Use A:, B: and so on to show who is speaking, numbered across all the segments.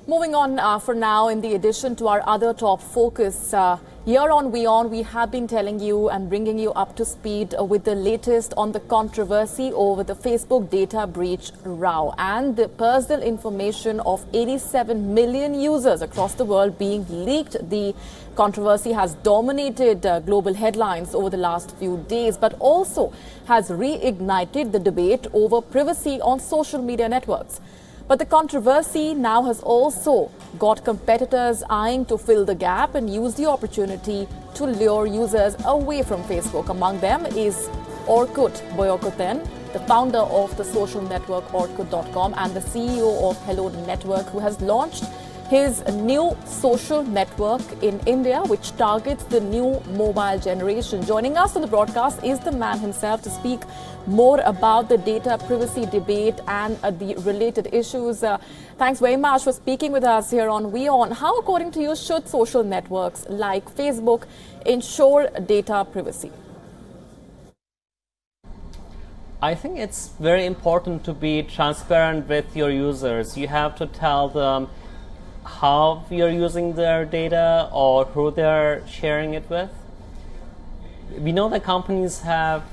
A: Moving on for now, in the addition to our other top focus, here on WION, we have been telling you and bringing you up to speed with the latest on the controversy over the Facebook data breach row and the personal information of 87 million users across the world being leaked. The controversy has dominated global headlines over the last few days, but also has reignited the debate over privacy on social media networks. But the controversy now has also got competitors eyeing to fill the gap and use the opportunity to lure users away from Facebook. Among them is Orkut Büyükkökten, the founder of the social network Orkut.com and the CEO of Hello Network, who has launched his new social network in India, which targets the new mobile generation. Joining us on the broadcast is the man himself to speak more about the data privacy debate and the related issues. Thanks very much for speaking with us here on WION. How, according to you, should social networks like Facebook ensure data privacy?
B: I think it's very important to be transparent with your users. You have to tell them how you're using their data or who they're sharing it with. We know that companies have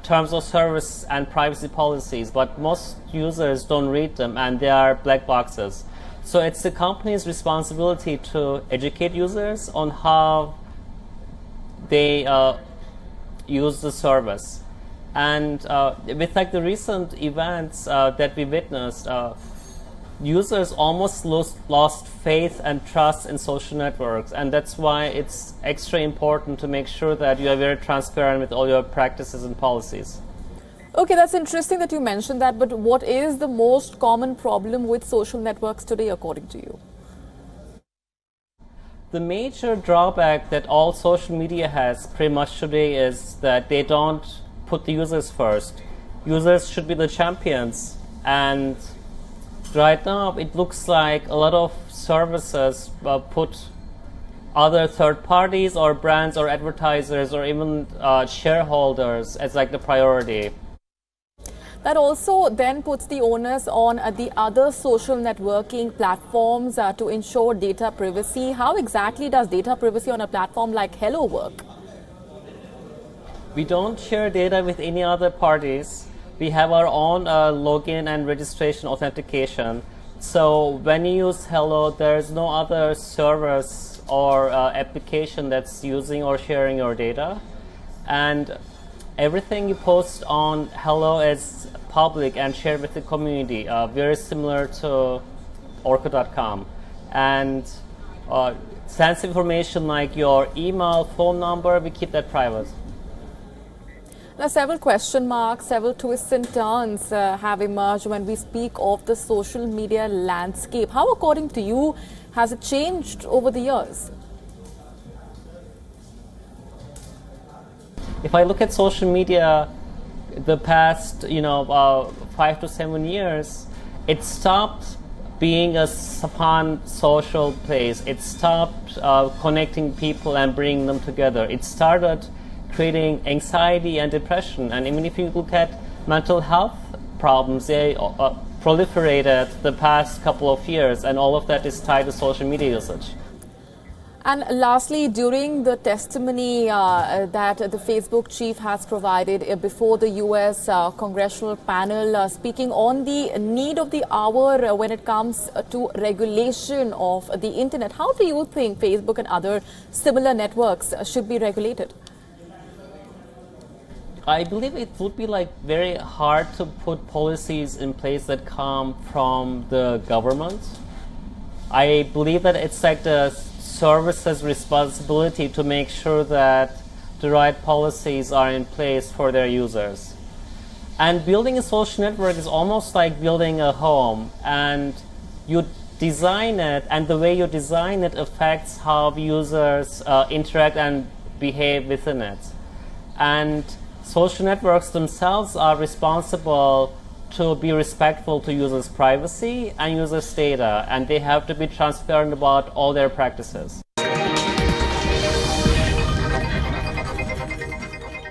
B: terms of service and privacy policies, but most users don't read them and they are black boxes. So it's the company's responsibility to educate users on how they use the service. And with like the recent events that we witnessed, users almost lost faith and trust in social networks, and that's why it's extra important to make sure that you are very transparent with all your practices and policies.
A: Okay, that's interesting that you mentioned that, but what is the most common problem with social networks today, according to you?
B: The major drawback that all social media has pretty much today is that they don't put the users first. Users should be the champions, and right now it looks like a lot of services put other third parties or brands or advertisers or even shareholders as like the priority.
A: That also then puts the onus on the other social networking platforms to ensure data privacy. How exactly does data privacy on a platform like Hello work?
B: We don't share data with any other parties. We have our own login and registration authentication. So when you use Hello, there's no other service or application that's using or sharing your data. And everything you post on Hello is public and shared with the community, very similar to Orkut.com. And sensitive information like your email, phone number, we keep that private.
A: Now, several question marks, several twists and turns have emerged when we speak of the social media landscape. How, according to you, has it changed over the years?
B: If I look at social media, the past 5 to 7 years, it stopped being a fun social place. It stopped connecting people and bringing them together. It started creating anxiety and depression. And even if you look at mental health problems, they proliferated the past couple of years, and all of that is tied to social media usage.
A: And lastly, during the testimony that the Facebook chief has provided before the US congressional panel, speaking on the need of the hour when it comes to regulation of the internet, how do you think Facebook and other similar networks should be regulated?
B: I believe it would be very hard to put policies in place that come from the government. I believe that it's like the service's responsibility to make sure that the right policies are in place for their users. And building a social network is almost like building a home, and you design it, and the way you design it affects how users interact and behave within it. And social networks themselves are responsible to be respectful to users' privacy and users' data, and they have to be transparent about all their practices.